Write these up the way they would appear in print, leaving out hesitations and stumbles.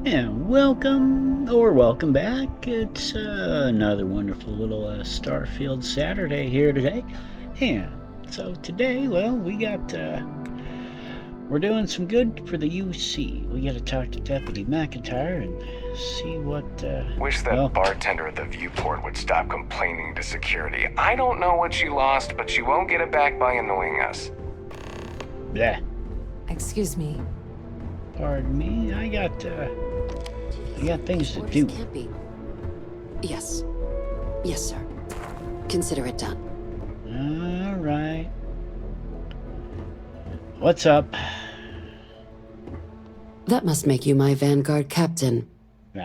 And welcome back. It's another wonderful little Starfield Saturday here today. And so today, well, we're doing some good for the UC. We got to talk to Deputy McIntyre and see what, Wish that bartender at the viewport would stop complaining to security. I don't know what she lost, but she won't get it back by annoying us. Bleh. Excuse me. Pardon me, I got things to do. Can't be. Yes. Yes, sir. Consider it done. All right. What's up? That must make you my Vanguard captain.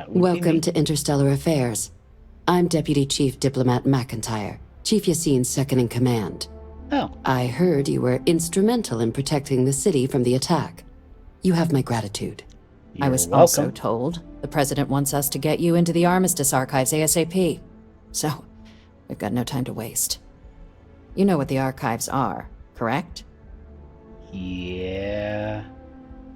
Welcome to Interstellar Affairs. I'm Deputy Chief Diplomat McIntyre, Chief Yassine's second-in-command. Oh. I heard you were instrumental in protecting the city from the attack. You have my gratitude. I was also told the President wants us to get you into the Armistice archives ASAP. So, we've got no time to waste. You know what the archives are, correct? Yeah.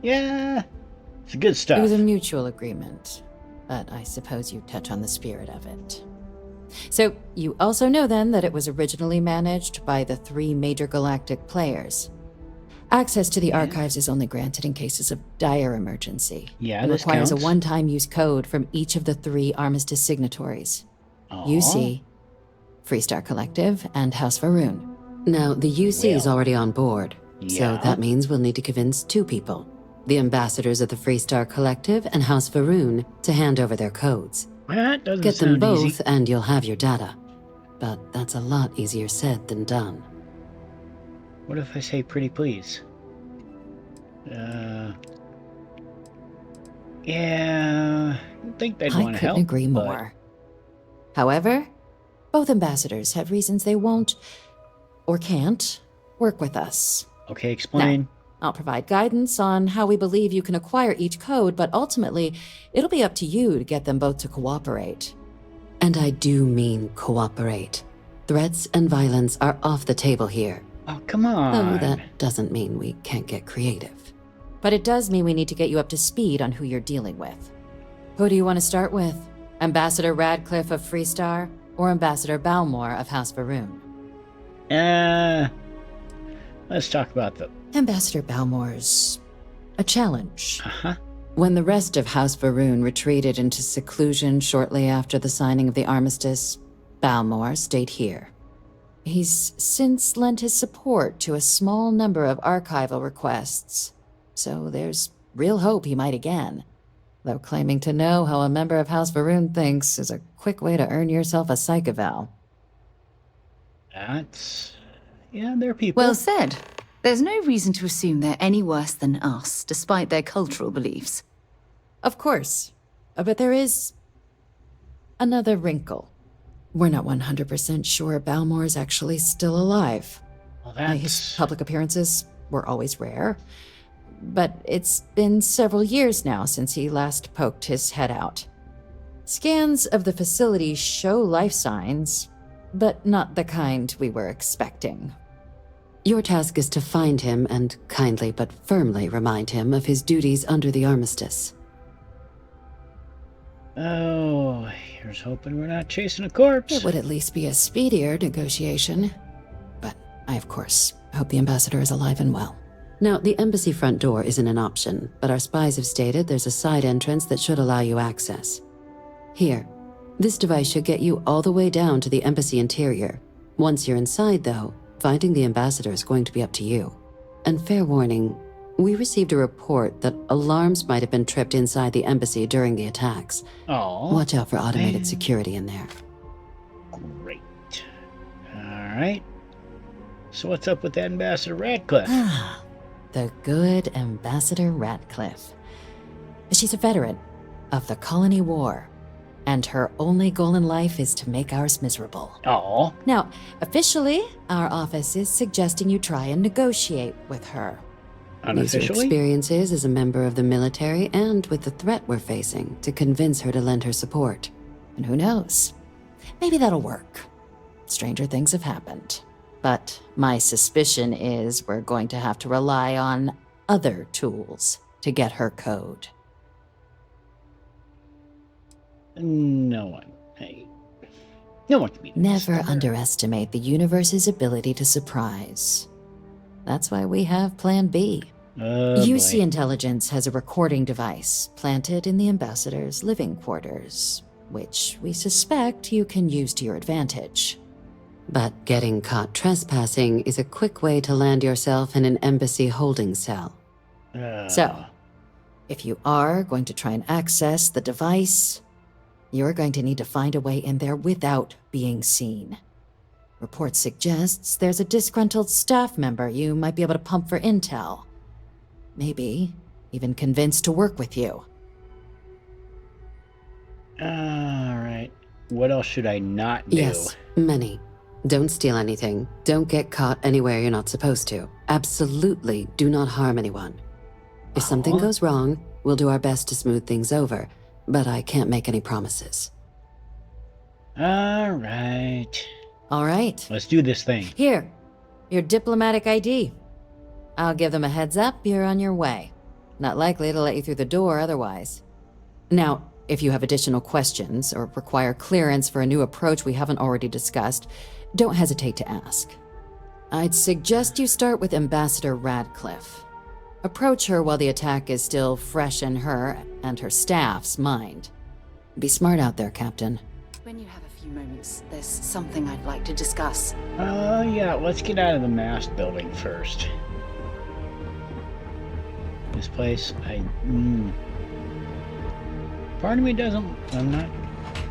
It's good stuff. It was a mutual agreement, but I suppose you touch on the spirit of it. So, you also know then that it was originally managed by the 3 major galactic players. Access to the archives is only granted in cases of dire emergency. Yeah, it this requires counts. a one-time use code from each of the 3 Armistice signatories. Aww. UC, Freestar Collective, and House Varun. Now, the UC is already on board, so Yeah. that means we'll need to convince 2 people. The ambassadors of the Freestar Collective and House Varun to hand over their codes. That doesn't Get them sound both easy. and you'll have your data. But that's a lot easier said than done. What if I say pretty please? Yeah, I think they'd I want to help. couldn't agree but- more. However, both ambassadors have reasons they won't, or can't, work with us. Okay, explain. I'll provide guidance on how we believe you can acquire each code, but ultimately, it'll be up to you to get them both to cooperate. And I do mean cooperate. Threats and violence are off the table here. Oh, come on. Though that doesn't mean we can't get creative. But it does mean we need to get you up to speed on who you're dealing with. Who do you want to start with? Ambassador Radcliffe of Freestar, or Ambassador Balmore of House Varun? Let's talk about the... Ambassador Balmore's a challenge. Uh-huh. When the rest of House Varun retreated into seclusion shortly after the signing of the armistice, Balmore stayed here. He's since lent his support to a small number of archival requests, so there's real hope he might again. Though claiming to know how a member of House Varun thinks is a quick way to earn yourself a psych eval. That's... Yeah, they're people. Well said. There's no reason to assume they're any worse than us, despite their cultural beliefs. Of course, but there is another wrinkle. We're not 100% sure Balmore's actually still alive. Well, His public appearances were always rare, but it's been several years now since he last poked his head out. Scans of the facility show life signs, but not the kind we were expecting. Your task is to find him and kindly but firmly remind him of his duties under the armistice. Oh, here's hoping we're not chasing a corpse. It would at least be a speedier negotiation. But I, of course, hope the ambassador is alive and well. Now, the embassy front door isn't an option, but our spies have stated there's a side entrance that should allow you access. Here, this device should get you all the way down to the embassy interior. Once you're inside, though, finding the ambassador is going to be up to you. And fair warning, we received a report that alarms might have been tripped inside the embassy during the attacks. Oh. Watch out for automated security in there. Great. All right. So what's up with that Ambassador Radcliffe? The good Ambassador Radcliffe. She's a veteran of the Colony War, and her only goal in life is to make ours miserable. Oh. Now, officially, our office is suggesting you try and negotiate with her. Use your Unofficially? experiences as a member of the military and with the threat we're facing to convince her to lend her support. And who knows? Maybe that'll work. Stranger things have happened. But my suspicion is we're going to have to rely on other tools to get her code. No one. Hey, no one can be Never stubborn. underestimate the universe's ability to surprise. That's why we have Plan B. UC Boy. Intelligence has a recording device planted in the ambassador's living quarters, which we suspect you can use to your advantage. But getting caught trespassing is a quick way to land yourself in an embassy holding cell. So, if you are going to try and access the device, you're going to need to find a way in there without being seen. Report suggests there's a disgruntled staff member you might be able to pump for intel. Maybe even convince to work with you. Alright. What else should I not do? Yes, many. Don't steal anything. Don't get caught anywhere you're not supposed to. Absolutely do not harm anyone. If something goes wrong, we'll do our best to smooth things over, but I can't make any promises. Alright. All right. Let's do this thing. Here, your diplomatic ID. I'll give them a heads up, you're on your way. Not likely to let you through the door otherwise. Now, if you have additional questions or require clearance for a new approach we haven't already discussed, don't hesitate to ask. I'd suggest you start with Ambassador Radcliffe. Approach her while the attack is still fresh in her and her staff's mind. Be smart out there, Captain. When you have a few moments, there's something I'd like to discuss. Yeah, let's get out of the mast building first. This place, part of me I'm not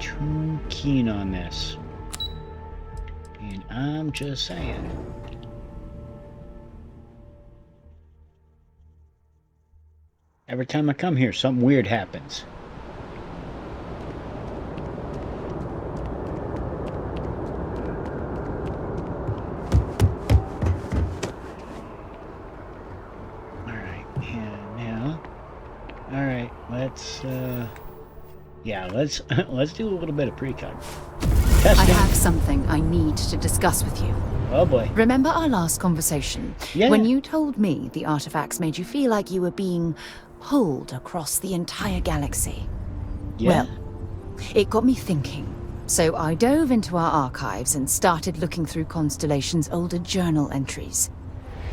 too keen on this. And I'm just saying. Every time I come here, something weird happens. Let's do a little bit of precon. I have something I need to discuss with you. Oh boy. Remember our last conversation? Yeah. When you told me the artifacts made you feel like you were being pulled across the entire galaxy. Yeah. Well, it got me thinking. So I dove into our archives and started looking through Constellation's older journal entries.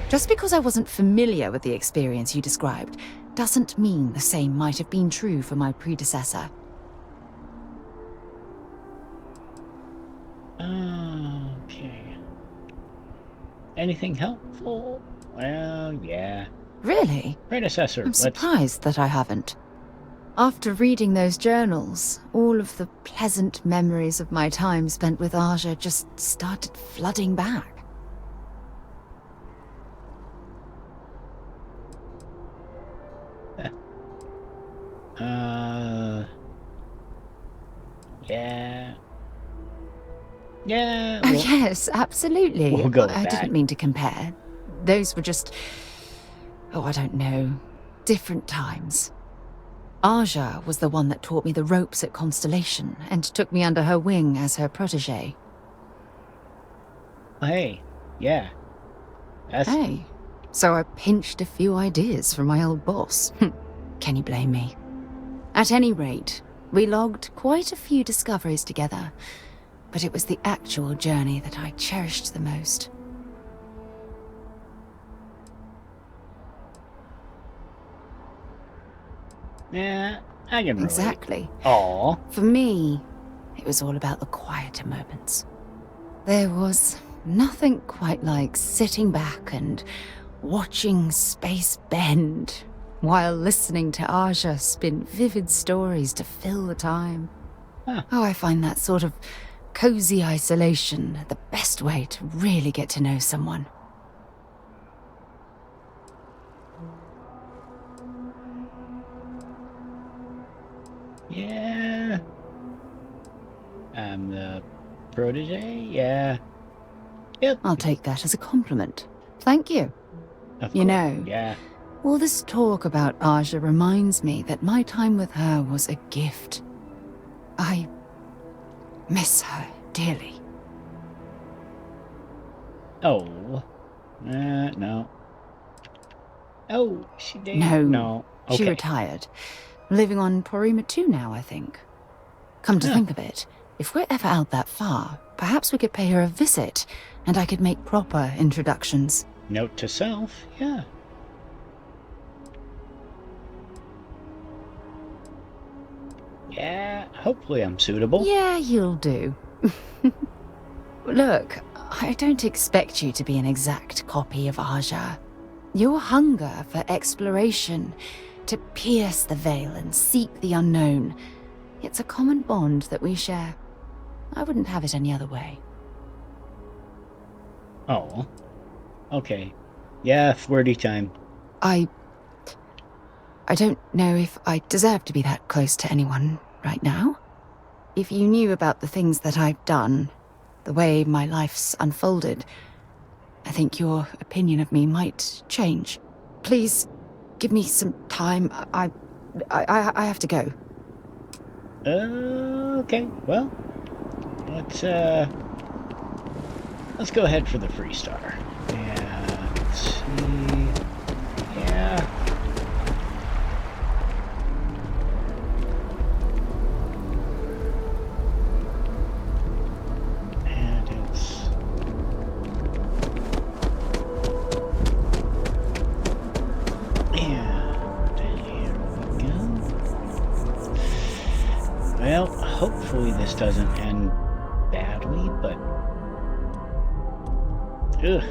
Just because I wasn't familiar with the experience you described doesn't mean the same might have been true for my predecessor. Okay. Anything helpful? Well, yeah. Really? Predecessor. I'm surprised that I haven't. After reading those journals, all of the pleasant memories of my time spent with Aja just started flooding back. Yeah. Yeah. Oh, yes, absolutely. We'll go with I that. didn't mean to compare. Those were just, I don't know, different times. Aja was the one that taught me the ropes at Constellation and took me under her wing as her protege. Hey. Yeah. Hey, so I pinched a few ideas from my old boss. Can you blame me? At any rate, we logged quite a few discoveries together, but it was the actual journey that I cherished the most. Yeah, I can relate. Exactly. Aw. For me, it was all about the quieter moments. There was nothing quite like sitting back and watching space bend while listening to Aja spin vivid stories to fill the time. Huh. Oh, I find that sort of cozy isolation the best way to really get to know someone. Yeah. I'm the protege? Yeah. Yep. I'll take that as a compliment. Thank you. Of You course. know, Yeah. all this talk about Aja reminds me that my time with her was a gift. I miss her dearly. Oh. No. Oh, she did. No. No. She Okay. retired. Living on Porima 2 now, I think. Come to think of it, if we're ever out that far, perhaps we could pay her a visit, and I could make proper introductions. Note to self, yeah. Yeah, hopefully I'm suitable. Yeah, you'll do. Look, I don't expect you to be an exact copy of Aja. Your hunger for exploration, to pierce the veil and seek the unknown, it's a common bond that we share. I wouldn't have it any other way. Oh. Okay. Yeah, flirty time. I don't know if I deserve to be that close to anyone right now. If you knew about the things that I've done, the way my life's unfolded, I think your opinion of me might change. Please, give me some time. I have to go. Okay. Well, let's go ahead for the free star. Yeah. Let's see. Yeah. And it's here we go. Well, hopefully this doesn't end badly, but ugh.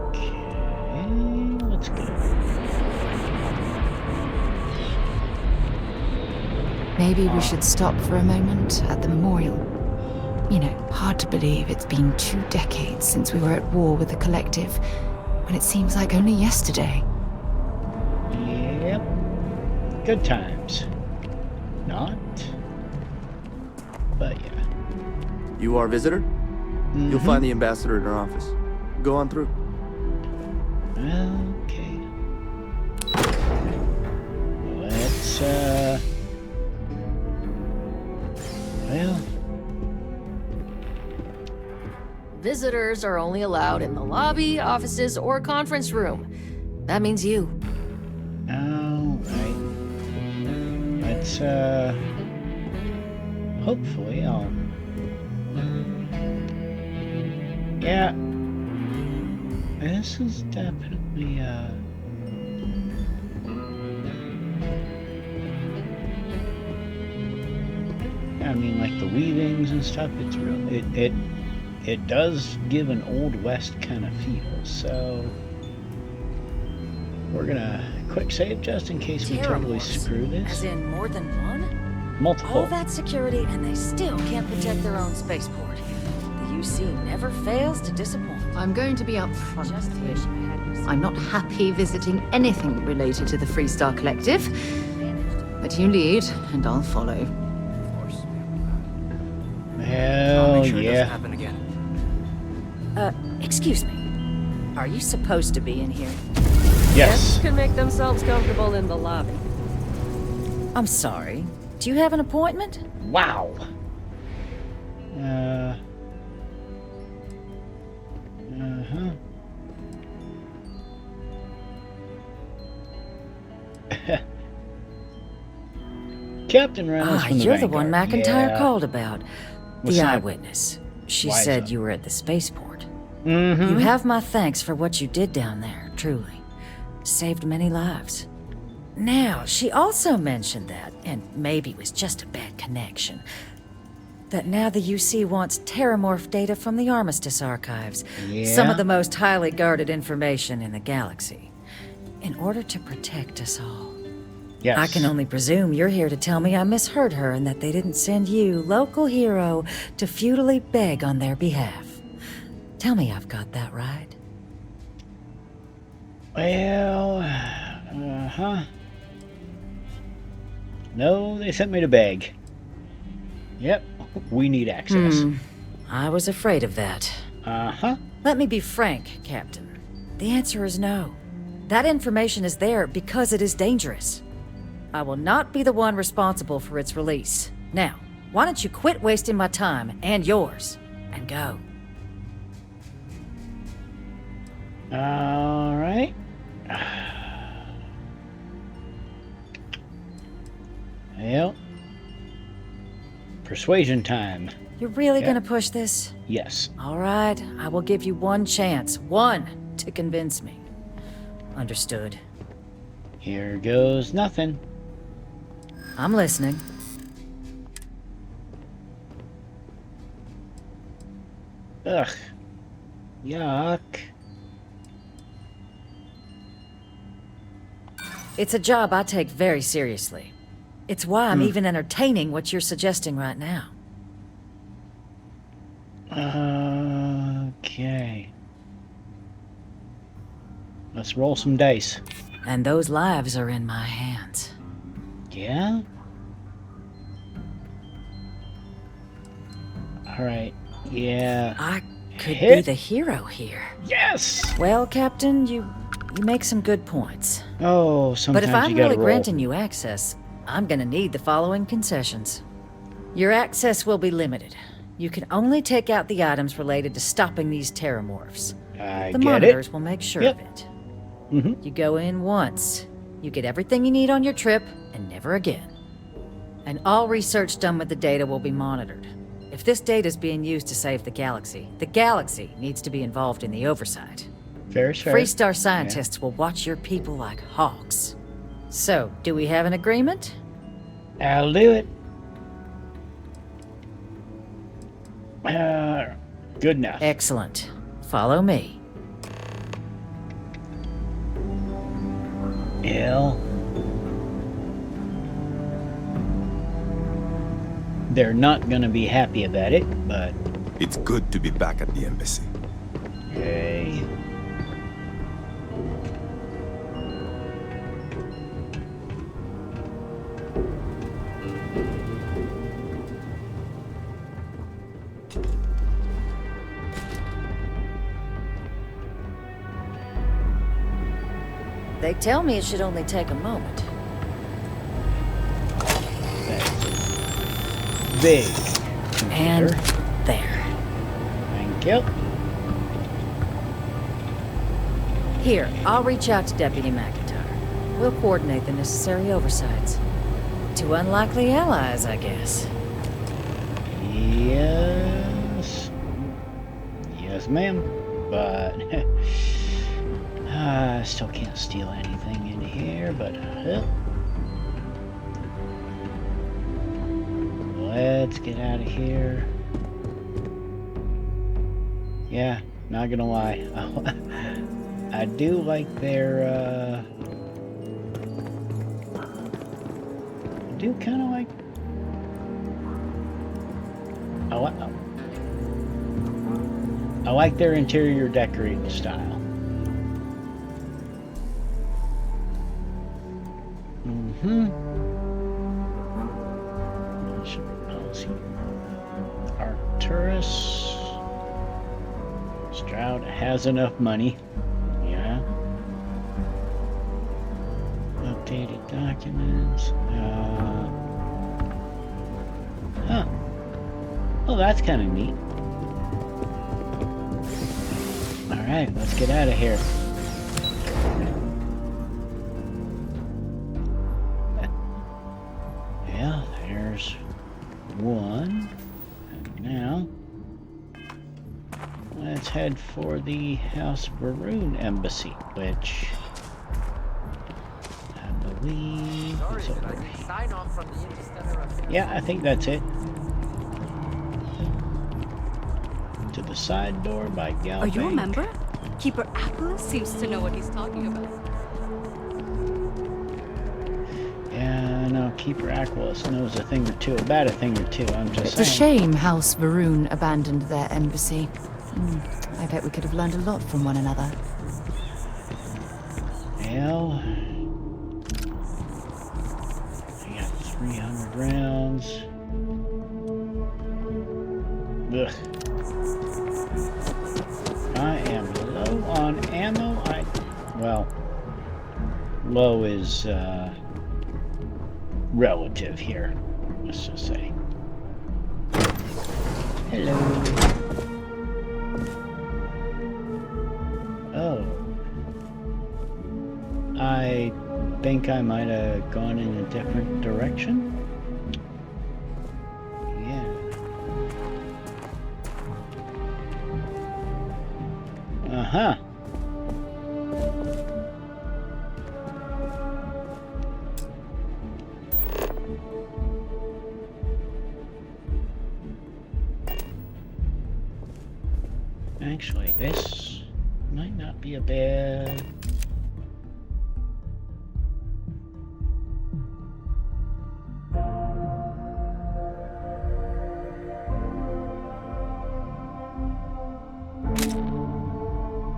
Okay, let's go. Maybe we should stop for a moment at the memorial. You know, hard to believe it's been 2 decades since we were at war with the Collective, when it seems like only yesterday. Yep. Good times. Not. But yeah. You are a visitor? Mm-hmm. You'll find the ambassador in her office. Go on through. Okay. Let's, well... Visitors are only allowed in the lobby, offices, or conference room. That means you. Alright. Let's, hopefully I'll... Yeah. This is definitely, I mean, like the weavings and stuff, it's real, it does give an Old West kind of feel, so we're gonna quick save just in case we totally screw this. As in more than one? Multiple. All that security and they still can't protect their own spaceport. The UC never fails to disappoint. I'm going to be upfront. Just wish I had I'm not happy visiting anything related to the Freestar Collective. But you lead, and I'll follow. Of course. Hell Make sure it doesn't yeah. happen again. Excuse me. Are you supposed to be in here? Yes. Guests can make themselves comfortable in the lobby. I'm sorry. Do you have an appointment? Wow. Captain Reynolds from the you're the one Vanguard. McIntyre Yeah. called about. What's The that? eyewitness. She Why is said that? you were at the spaceport. Mm-hmm. You have my thanks for what you did down there, truly. Saved many lives. Now, she also mentioned that, and maybe it was just a bad connection, that now the UC wants terramorph data from the Armistice archives. Some Yeah. of the most highly guarded information in the galaxy. In order to protect us all. Yes. I can only presume you're here to tell me I misheard her and that they didn't send you, local hero, to futilely beg on their behalf. Tell me I've got that right. Well, No, they sent me to beg. Yep, we need access. I was afraid of that. Uh-huh. Let me be frank, Captain. The answer is no. That information is there because it is dangerous. I will not be the one responsible for its release. Now, why don't you quit wasting my time and yours, and go? All right. Well, Persuasion time. You're really Yeah. gonna push this? Yes. All right, I will give you one chance. One to convince me. Understood. Here goes nothing. I'm listening. Ugh. Yuck. It's a job I take very seriously. It's why I'm even entertaining what you're suggesting right now. Okay. Let's roll some dice. And those lives are in my hands. Yeah? Alright. Yeah. I could be Hit. the hero here. Yes! Well, Captain, you make some good points. Oh, But sometimes if I'm you gotta really roll. granting you access, I'm gonna need the following concessions. Your access will be limited. You can only take out the items related to stopping these terramorphs. I The get monitors it. will make sure Yep. of it. Mm-hmm. You go in once. You get everything you need on your trip, and never again. And all research done with the data will be monitored. If this data is being used to save the galaxy needs to be involved in the oversight. Fair, fair. Freestar scientists will watch your people like hawks. So, do we have an agreement? I'll do it. Good enough. Excellent. Follow me. Well, they're not gonna be happy about it, but It's good to be back at the embassy. hey. They tell me it should only take a moment. Big. And Computer. there. Thank you. Here, I'll reach out to Deputy McIntyre. We'll coordinate the necessary oversights. Two unlikely allies, I guess. Yes. Yes, ma'am. But I still can't steal anything in here, but let's get out of here. Yeah, not gonna lie. I do like their I do kind of like I like their interior decorating style. Policy. Arcturus. Stroud has enough money. Yeah. Updated documents. Huh. Oh, that's kind of neat. Alright, let's get out of here. Yeah, there's one. And now, let's head for the House Baroon Embassy, which I believe is over here. Yeah, I think that's it. To the side door by Gal. Are you a member? Keeper Apple seems to know what he's talking about. Yeah, no, Keeper Aquilus knows a thing or two about a thing or two. I'm just It's a saying. shame House Varoon abandoned their embassy. I bet we could have learned a lot from one another. Well, I got 300 rounds. Ugh. I am low on ammo. Well, low is relative here. Let's just say. Hello. Oh. I think I might have gone in a different direction. Yeah. Uh-huh. Actually, this might not be a bad...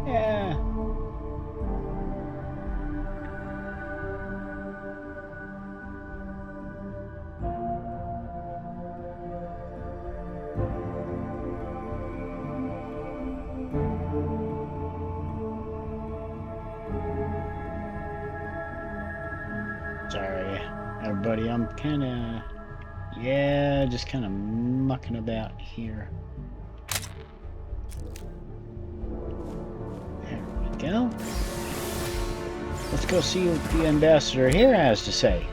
Yeah. Sorry, everybody. I'm kind of... Yeah, just kind of mucking about here. There we go. Let's go see what the ambassador here has to say.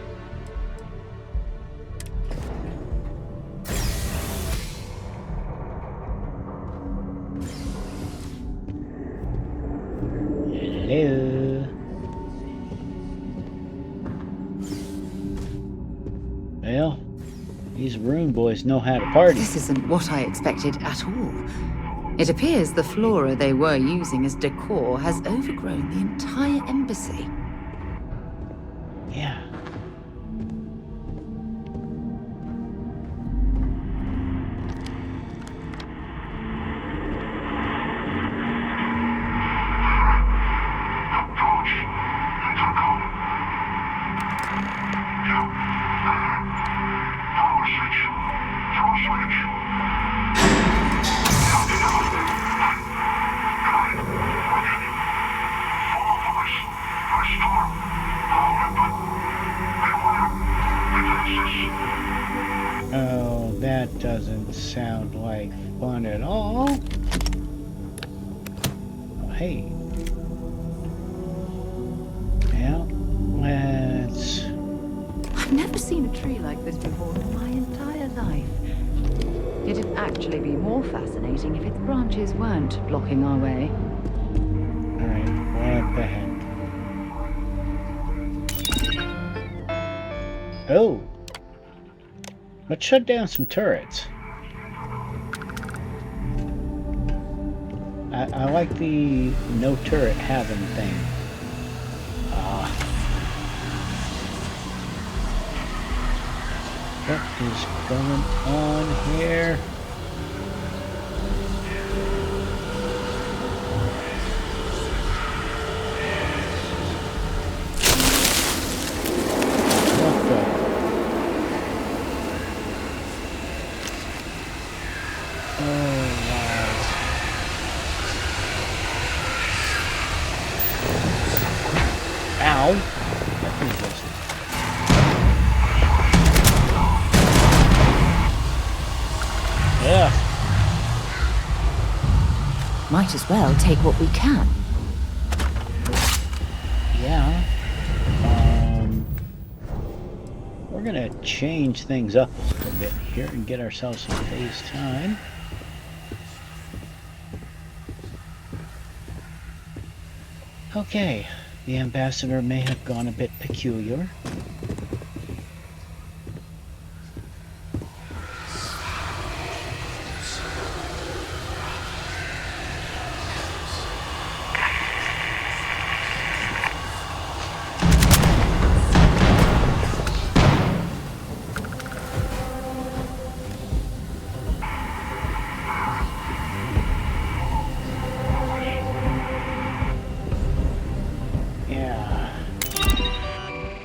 Hello. Well, these Rune boys know how to party. This isn't what I expected at all. It appears the flora they were using as decor has overgrown the entire embassy. Yeah. Oh, that doesn't sound like fun at all. Oh, hey. Well, let's... I've never seen a tree like this before in my entire life. It'd actually be more fascinating if its branches weren't blocking our way. Alright, what the heck? Oh! Let's shut down some turrets. I like the no turret having thing. What is going on here? What the? Oh, wow. Ow. That thing was... Yeah. Might as well take what we can. Yeah. We're gonna change things up a little bit here and get ourselves some phase time. Okay, the ambassador may have gone a bit peculiar.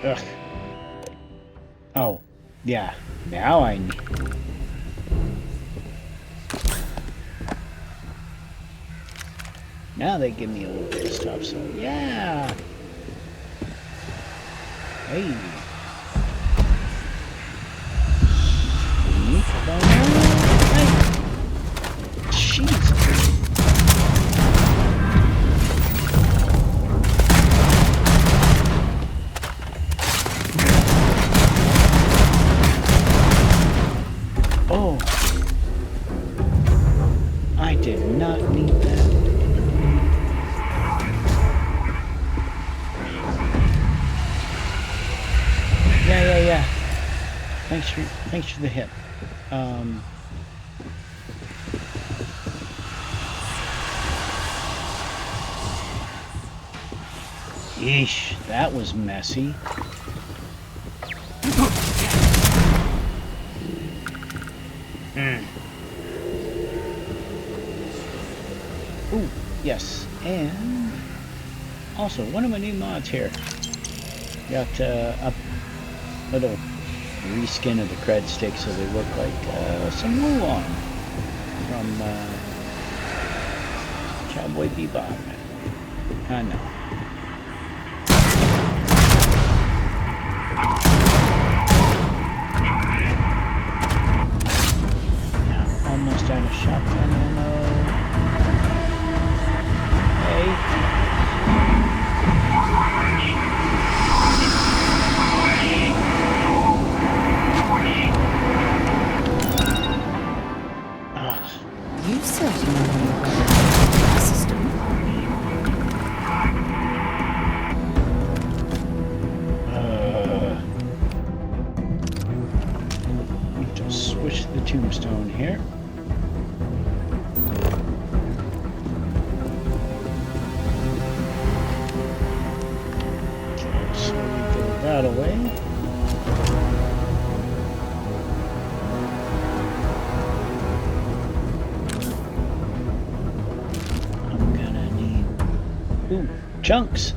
Ugh. Oh, yeah. Now I need... Now they give me a little bit of stuff, so yeah. Hey. Hey. Jeez. Oh, I did not need that. Thanks for the hit. Yeesh, that was messy. Ooh, yes, and also one of my new mods here. Got a little reskin of the cred sticks so they look like some Wulong from Cowboy Bebop. I know. Now, almost out of shotgun ammo. Hey. You certainly know the system. Just switch the tombstone here. Okay, so we go that away. Ooh, chunks.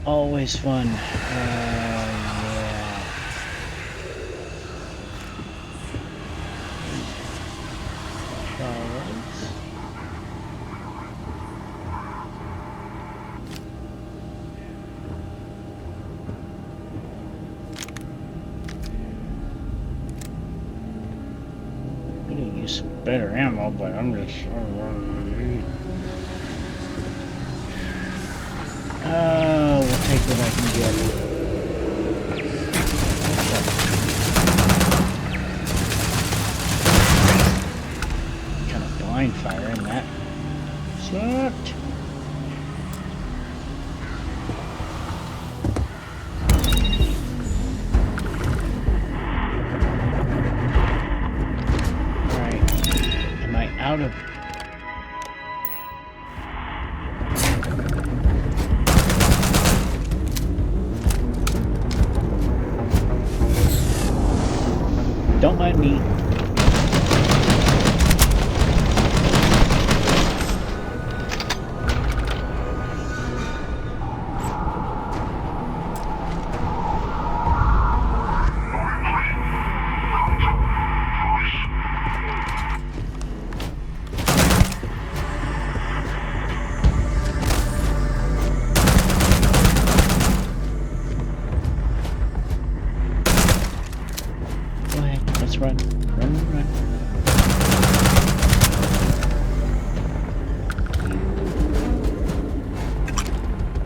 Always fun. Yeah. Alright. Use some better ammo, but I'm just we'll take what I can get. Kind of blind fire in that. Sucked. Out of don't mind me. Run.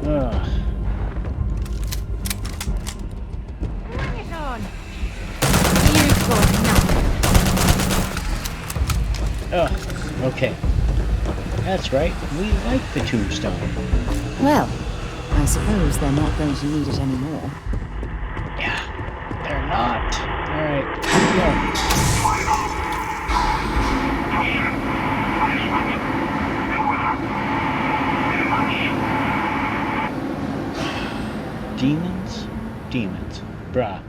Ugh. Bring it on. You've got nothing. Ugh. Okay. That's right. We like the tombstone. Well, I suppose they're not going to need it anymore. Yeah, they're not. Alright, here we go. Demons. Bruh.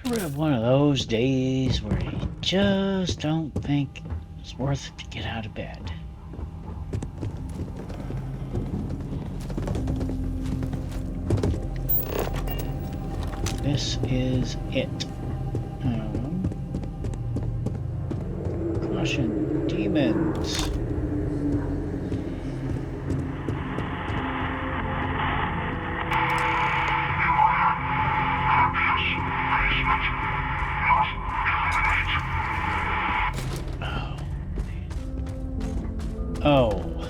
Ever have one of those days where you just don't think it's worth it to get out of bed? This is it. Caution, demons. Oh.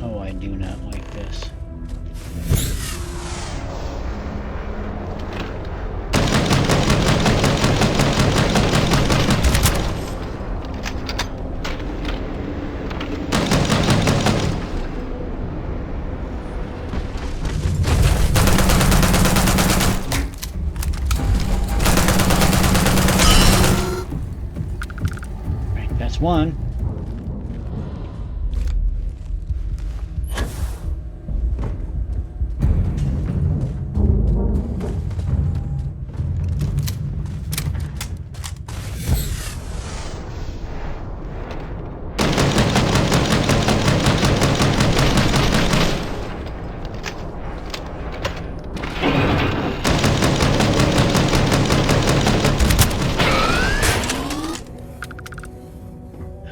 Oh, I do not like this. one.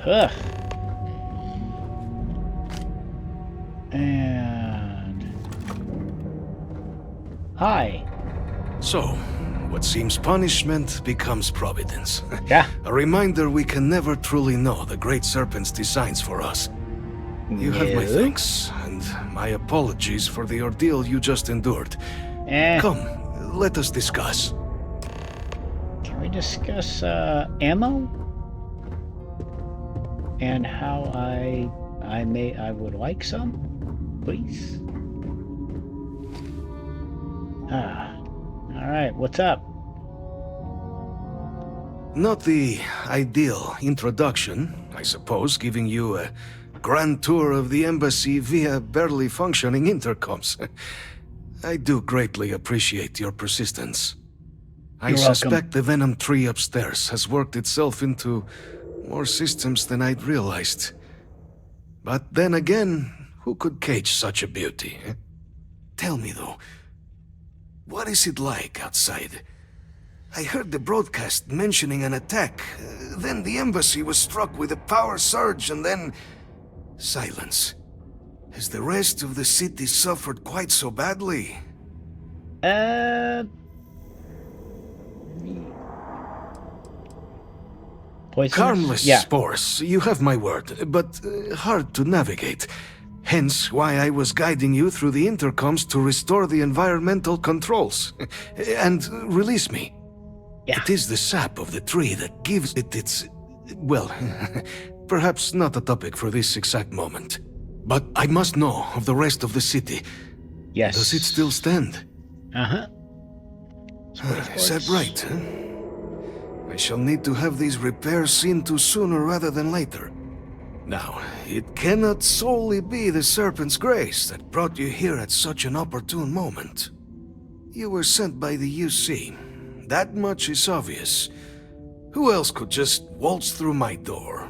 Ugh. And... Hi. So, what seems punishment becomes providence. Yeah. A reminder we can never truly know the Great Serpent's designs for us. You have my No. thanks, and my apologies for the ordeal you just endured. Come, let us discuss. Can we discuss ammo? And how I would like some, please. All right. What's up? Not the ideal introduction, I suppose, giving you a grand tour of the embassy via barely functioning intercoms. I do greatly appreciate your persistence. I You're welcome. suspect the venom tree upstairs has worked itself into more systems than I'd realized. But then again, who could cage such a beauty? Eh? Tell me though, what is it like outside? I heard the broadcast mentioning an attack, then the embassy was struck with a power surge, and then... silence. Has the rest of the city suffered quite so badly? Poisonous? Harmless Yeah. spores, you have my word, but hard to navigate. Hence why I was guiding you through the intercoms to restore the environmental controls. And release me. Yeah. It is the sap of the tree that gives it its... well, perhaps not a topic for this exact moment. But I must know of the rest of the city. Yes. Does it still stand? Uh-huh. Is that right, huh? I shall need to have these repairs seen to sooner rather than later. Now, it cannot solely be the Serpent's grace that brought you here at such an opportune moment. You were sent by the UC. That much is obvious. Who else could just waltz through my door?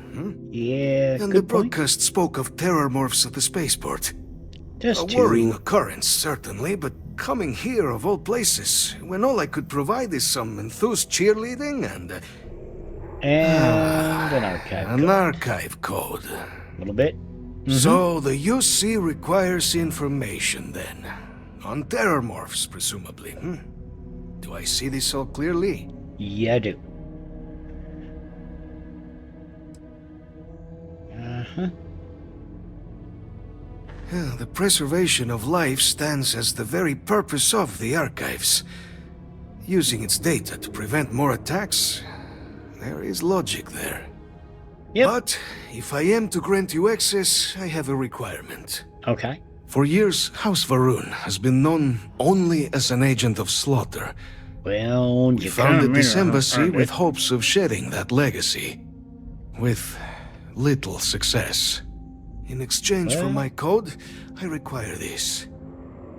Yeah, And the good point. broadcast spoke of terror morphs at the spaceport. Just A two. worrying occurrence, certainly, but coming here of all places, when all I could provide is some enthused cheerleading and... And an archive An code. archive code. A little bit. So the UC requires information then. On terror morphs, presumably. Do I see this all clearly? Yeah, I do. Uh-huh. The preservation of life stands as the very purpose of the archives. Using its data to prevent more attacks, there is logic there. Yep. But if I am to grant you access, I have a requirement. Okay. For years, House Varun has been known only as an agent of slaughter. Well, We you founded this kinda embassy earned with it. hopes of shedding that legacy. With little success. In exchange for Well- my code, I require this.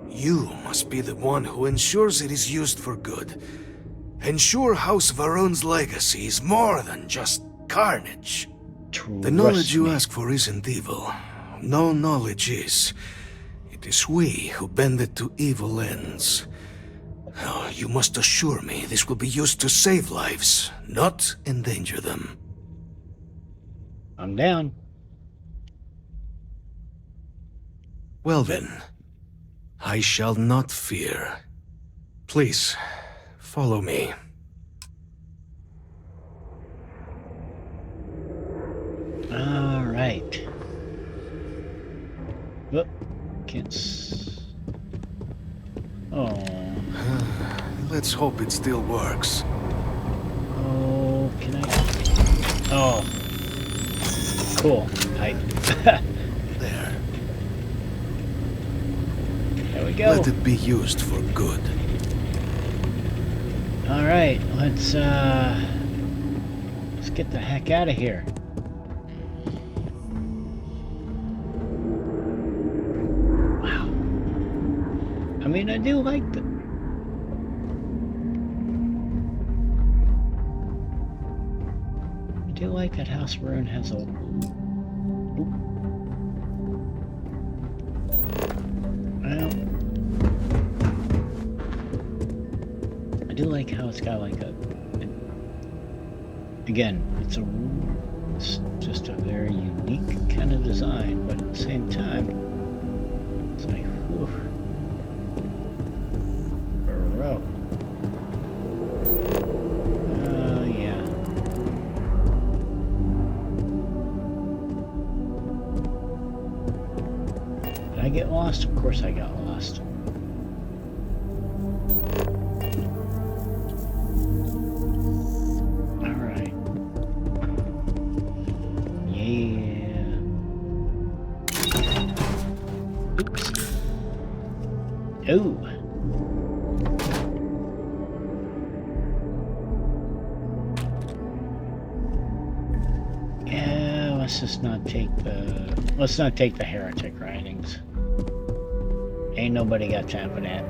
You must be the one who ensures it is used for good. Ensure House Varun's legacy is more than just carnage. The knowledge you ask for isn't evil. No knowledge is. It is we who bend it to evil ends. Oh, you must assure me this will be used to save lives, not endanger them. I'm down. Well then, I shall not fear. Please, follow me. All right. Whoop. Can't Oh. Let's hope it still works. Oh, can I? Oh. Cool. There. There we go. Let it be used for good. All right. Let's get the heck out of here. mean, I do like the... I do like that House Ruin has a... Oop. Well... I do like how it's got like a... Again, it's just a very unique kind of design, but at the same time, it's like, whew. Bro. Yeah. Did I get lost? Of course I got lost. Oh. Yeah, let's not take the heretic writings. Ain't nobody got time for that.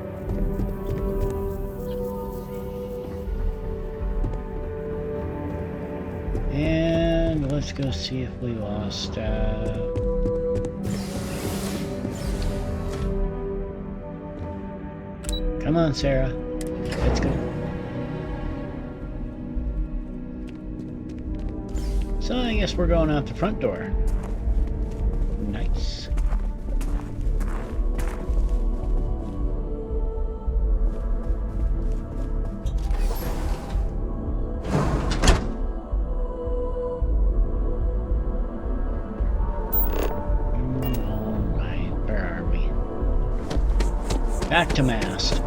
And let's go see if we lost come on, Sarah. Let's go. So I guess we're going out the front door. Nice. Alright, where are we? Back to mast.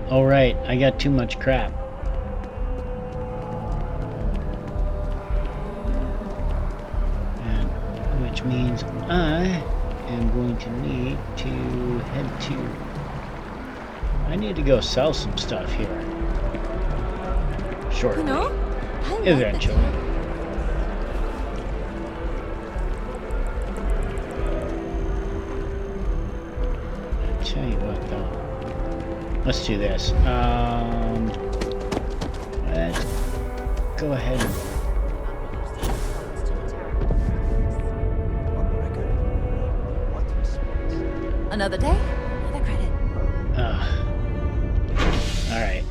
Alright, I got too much crap. And which means I am going to need to head to... I need to go sell some stuff here. Shortly. You know, Eventually. I'll tell you what though. Let's do this. Let's go ahead and... Another day, another credit. Alright,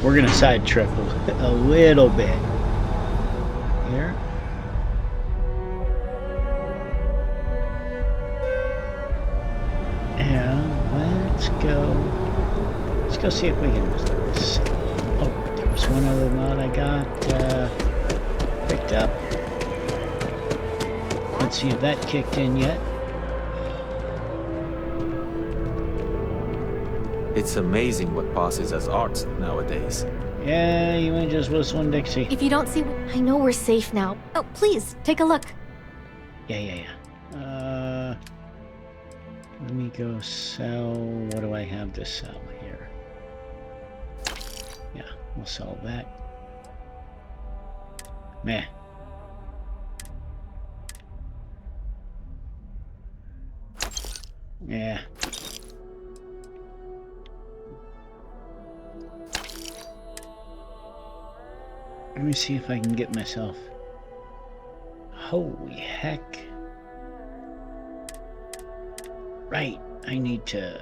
we're gonna side trip a little bit here. Let's go see if we can... Oh, there was one other mod I got picked up. Let's see if that kicked in yet. It's amazing what passes as art nowadays. Yeah, you ain't just whistling Dixie. If you don't see... I know we're safe now. Oh, please, take a look. Yeah. Let me go sell... What do I have to sell here? Yeah, we'll sell that. Meh. Yeah. Let me see if I can get myself... Holy heck. Right, I need to...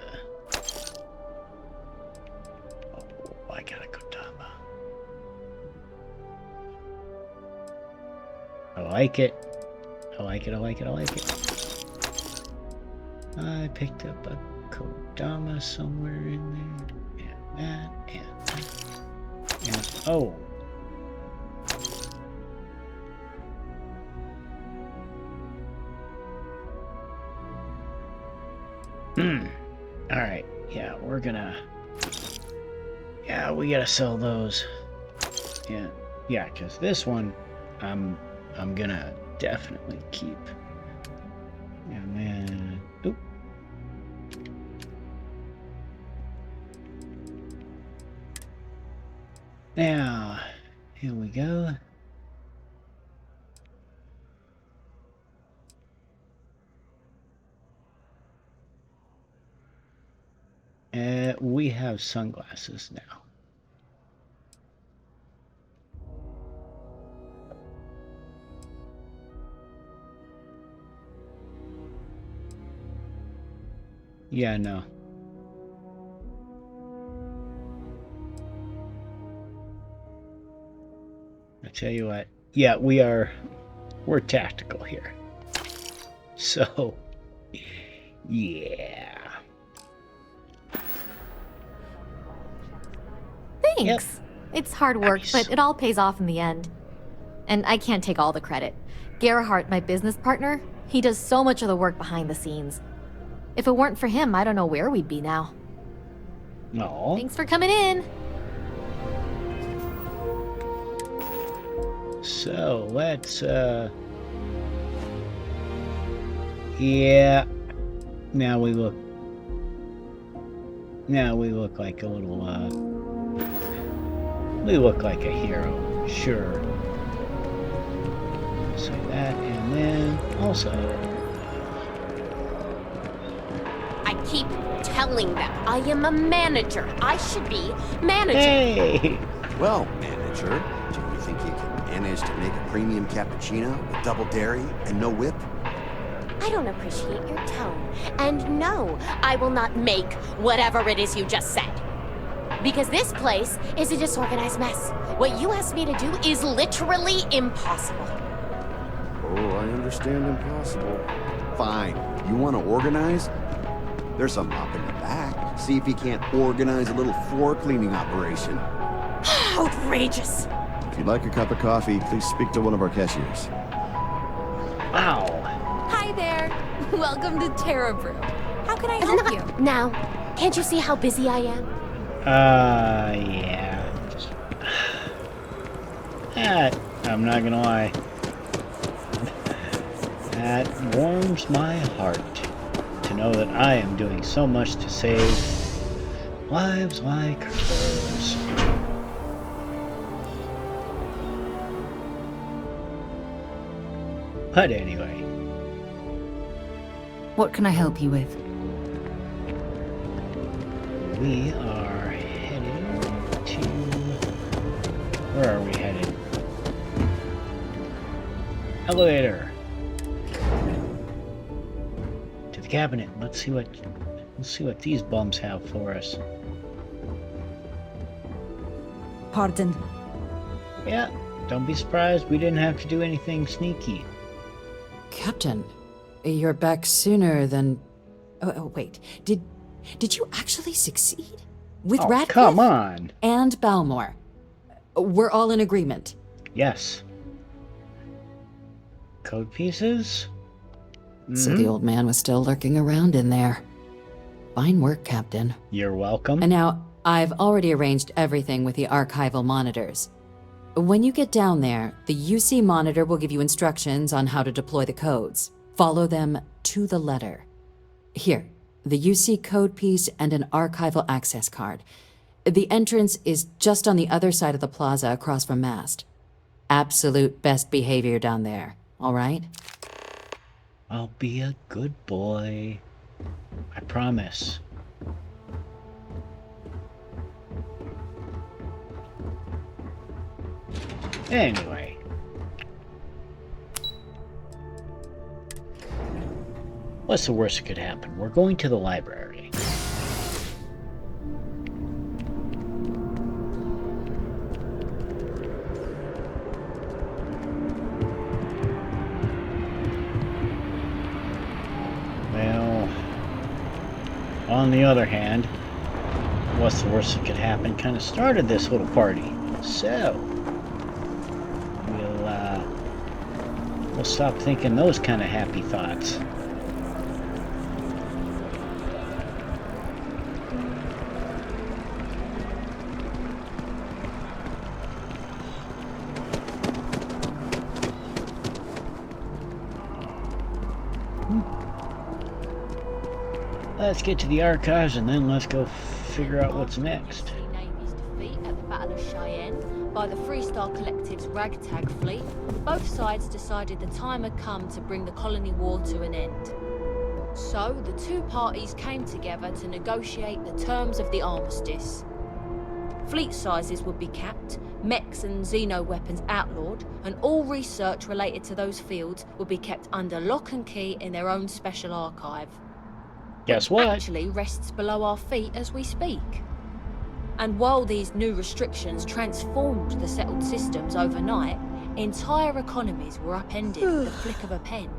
Oh, I got a Kodama. I like it. I like it. I picked up a Kodama somewhere in there. And that. And oh. Alright, yeah, we're gonna... Yeah, we gotta sell those. Yeah, because this one, I'm gonna definitely keep. Yeah, man. Oop. Now, here we go. We have sunglasses now. Yeah, no. I tell you what. Yeah, we're tactical here. So, yeah. Thanks. Yep. It's hard work, Nice. but it all pays off in the end. And I can't take all the credit. Gerhardt, my business partner, he does so much of the work behind the scenes. If it weren't for him, I don't know where we'd be now. No. Thanks for coming in. So, let's, yeah. Now we look like a little, we look like a hero, sure. Say that, and then also... I keep telling them I am a manager. I should be managing. Hey! Well, manager, do you think you can manage to make a premium cappuccino with double dairy and no whip? I don't appreciate your tone. And no, I will not make whatever it is you just said. Because this place is a disorganized mess. What you asked me to do is literally impossible. Oh, I understand impossible. Fine. You want to organize? There's some up in the back. See if you can't organize a little floor cleaning operation. Outrageous. If you'd like a cup of coffee, please speak to one of our cashiers. Wow. Hi there. Welcome to Terra Brew. How can I help you? Now, can't you see how busy I am? Yeah. I'm not gonna lie. That warms my heart to know that I am doing so much to save lives like hers. But anyway. What can I help you with? We are heading to... Where are we headed? Elevator. To the cabinet. Let's see what these bums have for us. Pardon. Yeah, don't be surprised we didn't have to do anything sneaky. Captain, you're back sooner than... Oh, wait. Did you actually succeed? With Radcliffe? Come on! And Balmore. We're all in agreement. Yes. Code pieces? So the old man was still lurking around in there. Fine work, Captain. You're welcome. And now, I've already arranged everything with the archival monitors. When you get down there, the UC monitor will give you instructions on how to deploy the codes. Follow them to the letter. Here, the UC code piece and an archival access card. The entrance is just on the other side of the plaza across from Mast. Absolute best behavior down there, all right? I'll be a good boy. I promise. Anyway. What's the worst that could happen? We're going to the library. Well, on the other hand, what's the worst that could happen kind of started this little party. So, we'll stop thinking those kind of happy thoughts. Let's get to the archives and then let's go figure out what's next. Battle of Cheyenne by the Freestar Collective's ragtag fleet, both sides decided the time had come to bring the colony war to an end. So, the two parties came together to negotiate the terms of the armistice. Fleet sizes would be capped, mechs and xeno weapons outlawed, and all research related to those fields would be kept under lock and key in their own special archive. Guess what? Actually rests below our feet as we speak. And while these new restrictions transformed the settled systems overnight, entire economies were upended with the flick of a pen.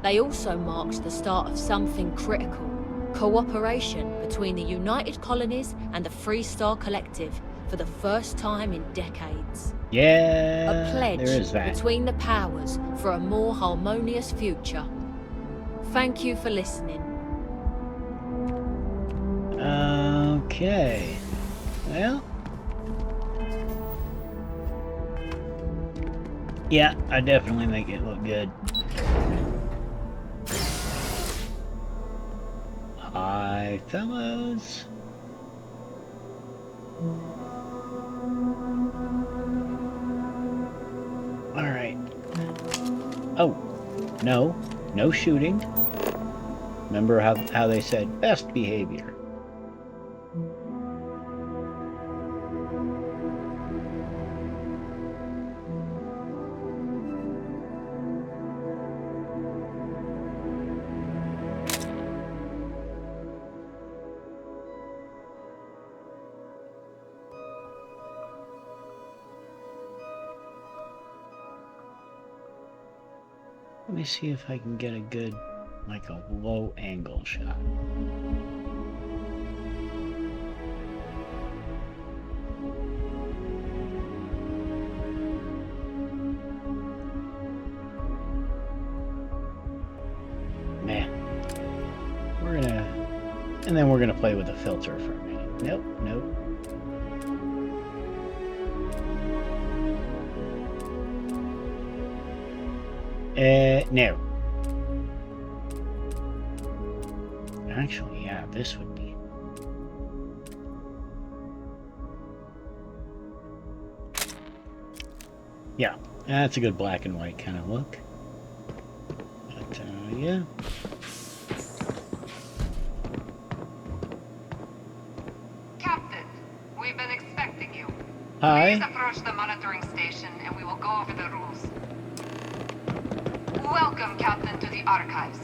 They also marked the start of something critical: cooperation between the United Colonies and the Freestar Collective for the first time in decades. Yeah, A pledge there is that. between the powers for a more harmonious future. Thank you for listening. Okay. Well. Yeah, I definitely make it look good. Hi, fellas. All right. Oh, no shooting. Remember how they said best behavior. Let me see if I can get a good, like a low angle shot. Man, and then we're gonna play with the filter for a minute. Nope. No. Actually, yeah, this would be. Yeah, that's a good black and white kind of look. But, yeah. Captain, we've been expecting you. Hi. Please approach the monitoring station and we will go over the rules. Welcome, Captain, to the archives.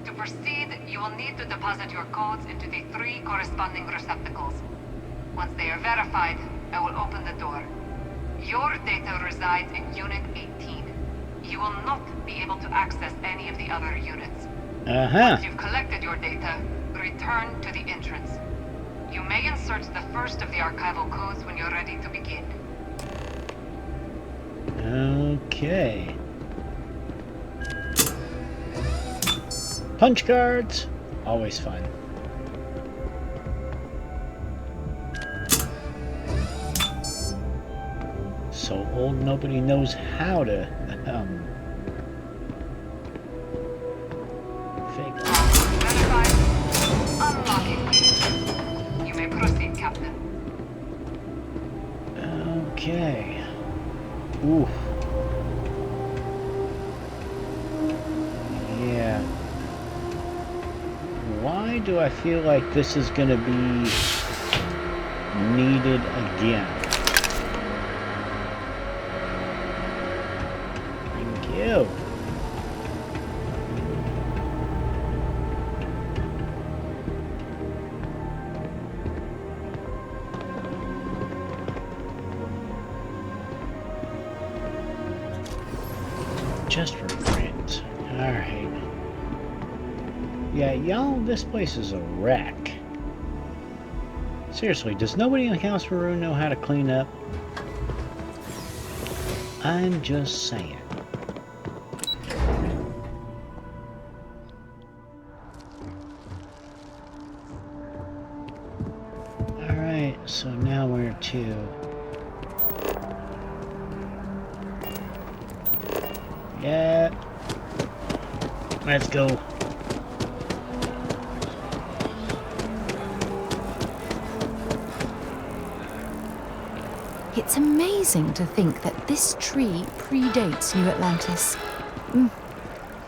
To proceed, you will need to deposit your codes into the 3 corresponding receptacles. Once they are verified, I will open the door. Your data resides in Unit 18. You will not be able to access any of the other units. Once you've collected your data, return to the entrance. You may insert the first of the archival codes when you're ready to begin. Okay. Punch cards, always fun. So old nobody knows how to fake. Verified. Unlocking. You may proceed, Captain. Okay. Ooh. Yeah. Why do I feel like this is going to be needed again? Thank you. Just for friends. Alright. Yeah, y'all, this place is a wreck. Seriously, does nobody in the House Maroon know how to clean up? I'm just saying. Alright, so now where to? Yeah. Let's go. It's amazing to think that this tree predates New Atlantis.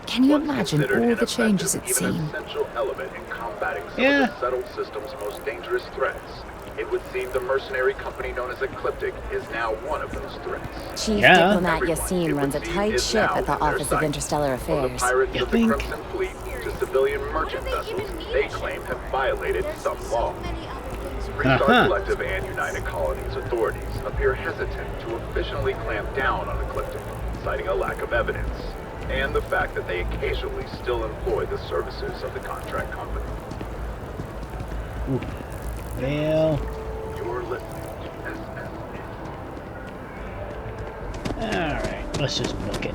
Can you imagine all the changes it's seen? Element in combating some Yeah. of the settled system's most dangerous threats. It would seem the mercenary company known as Ecliptic is now one of those threats. Chief Yeah. Diplomat Yassine runs a tight ship at the Office of Interstellar From the Affairs. pirates You of the think? Crimson Fleet to civilian merchant vessels they claim have violated some law. Freestar Collective and United Colonies authorities appear hesitant to officially clamp down on Ecliptic, citing a lack of evidence, and the fact that they occasionally still employ the services of the contract company. Ooh. Well, You're listening to SS. alright, let's just book it.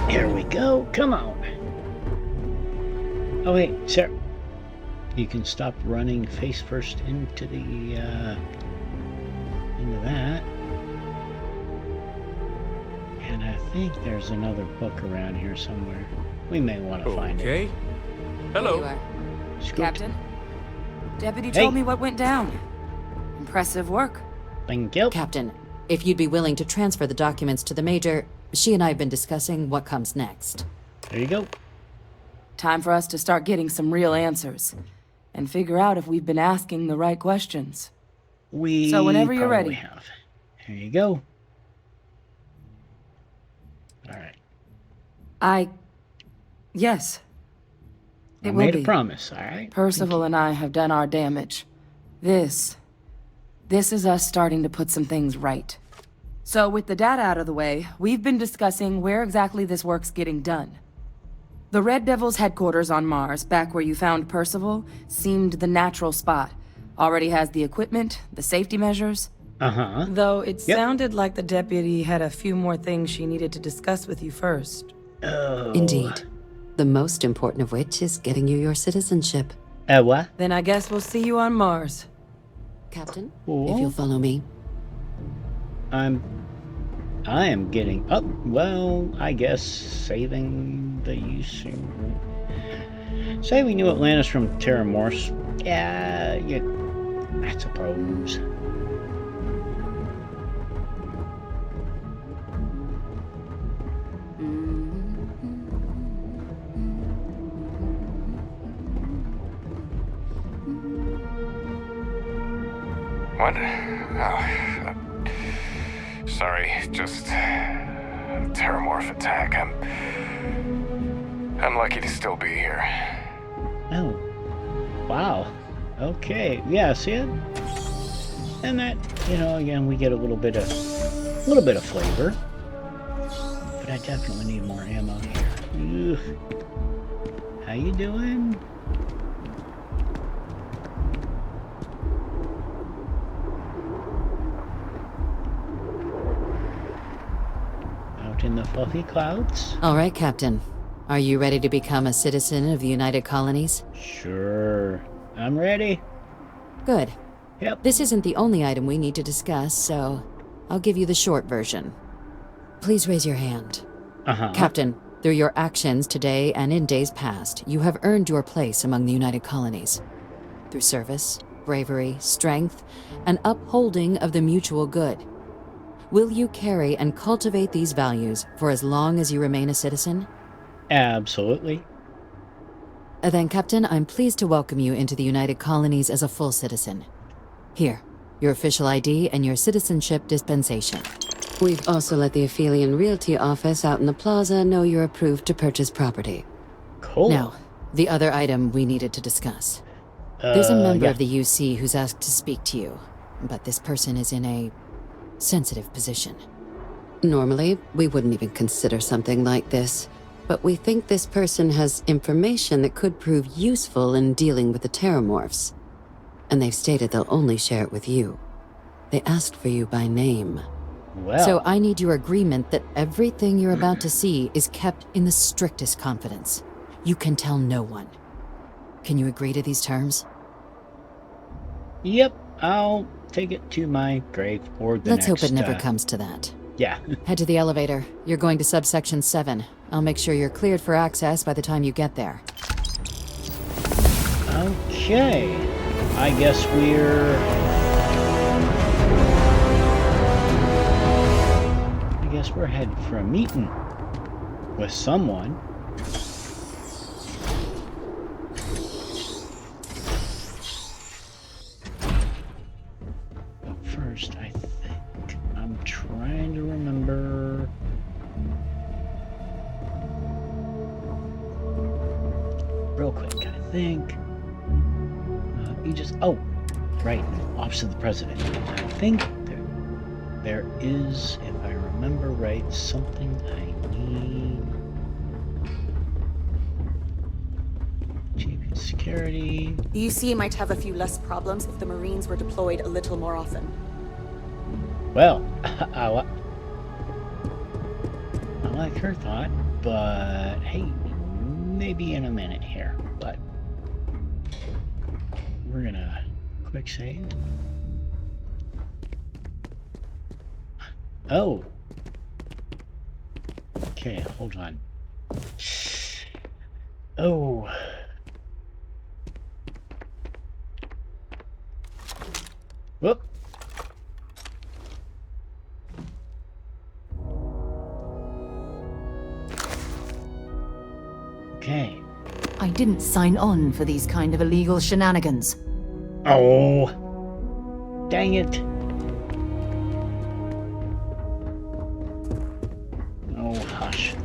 Here we go, come on. Oh wait, sir. You can stop running face first into the, into that. And I think there's another book around here somewhere. We may want to find it. Okay. Hello. There you are. Scoot. Captain, Deputy Hey. told me what went down. Impressive work. Thank you. Captain, if you'd be willing to transfer the documents to the Major, she and I have been discussing what comes next. There you go. Time for us to start getting some real answers. And figure out if we've been asking the right questions. So whenever you're probably ready. have. Here you go. Alright. Yes. I It will made a be. promise, alright? Percival and I have done our damage. This is us starting to put some things right. So with the data out of the way, we've been discussing where exactly this work's getting done. The Red Devil's headquarters on Mars, back where you found Percival, seemed the natural spot. Already has the equipment, the safety measures. Uh-huh. Though it sounded like the deputy had a few more things she needed to discuss with you first. Oh. Indeed. The most important of which is getting you your citizenship. What? Then I guess we'll see you on Mars. Captain, Cool. if you'll follow me. I am getting up. Well, I guess saving the use. Saving New Atlantis from Terramorphs. Yeah, I suppose. What? Oh, sorry, just Terramorph attack. I'm lucky to still be here. Oh, wow. Okay, yeah, see it? And that, again, we get a little bit of flavor. But I definitely need more ammo here. Ugh. How you doing? Out in the fluffy clouds? All right, Captain. Are you ready to become a citizen of the United Colonies? Sure. I'm ready. Good. Yep. This isn't the only item we need to discuss, so I'll give you the short version. Please raise your hand. Captain, through your actions today and in days past, you have earned your place among the United Colonies. Through service, bravery, strength, and upholding of the mutual good. Will you carry and cultivate these values for as long as you remain a citizen? Absolutely. Then, Captain, I'm pleased to welcome you into the United Colonies as a full citizen. Here, your official ID and your citizenship dispensation. We've also let the Aphelion Realty office out in the plaza know you're approved to purchase property. Cool. Now, the other item we needed to discuss. There's a member yeah. of the UC who's asked to speak to you, but this person is in a sensitive position. Normally, we wouldn't even consider something like this, but we think this person has information that could prove useful in dealing with the Terramorphs. And they've stated they'll only share it with you. They asked for you by name. Well. So I need your agreement that everything you're about to see is kept in the strictest confidence. You can tell no one. Can you agree to these terms? Yep, I'll take it to my grave or the Let's next... hope it never comes to that. Yeah. Head to the elevator. You're going to subsection 7. I'll make sure you're cleared for access by the time you get there. Okay. I guess we're... headed for a meeting with someone. But first, I think I'm trying to remember... Real quick, I think... you just... Oh, right, Office of the President. I think there is, if I remember right, something I need. Chief of Security. The UC might have a few less problems if the Marines were deployed a little more often. Well, I like her thought, but hey, maybe in a minute here. But we're gonna quick save. Oh. Okay, hold on. Oh. Whoop. Okay. I didn't sign on for these kind of illegal shenanigans. Oh. Dang it. Oh, hush.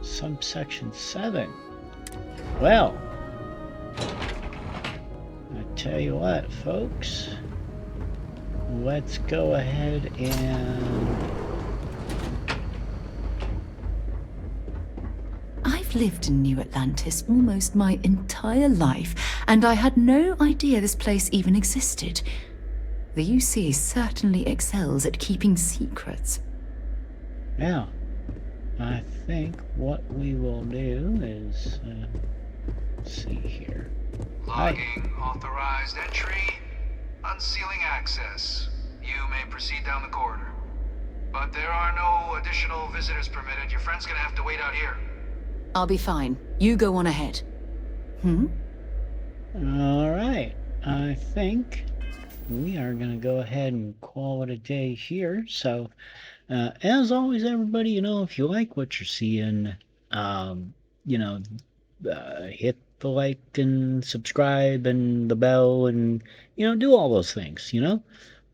Subsection 7. Well, I tell you what, folks. Let's go ahead and... I've lived in New Atlantis almost my entire life, and I had no idea this place even existed. The UC certainly excels at keeping secrets. Now, I think what we will do is, let's see here. Logging authorized entry, unsealing access. You may proceed down the corridor. But there are no additional visitors permitted. Your friend's gonna have to wait out here. I'll be fine. You go on ahead. All right. I think we are going to go ahead and call it a day here. So, as always, everybody, if you like what you're seeing, hit the like and subscribe and the bell and, do all those things,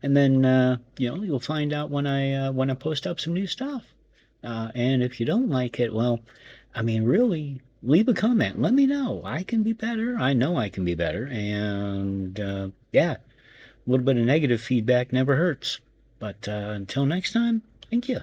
And then, you'll find out when I post up some new stuff. And if you don't like it, well, really, leave a comment. Let me know. I can be better. I know I can be better. And, yeah, a little bit of negative feedback never hurts. But until next time, thank you.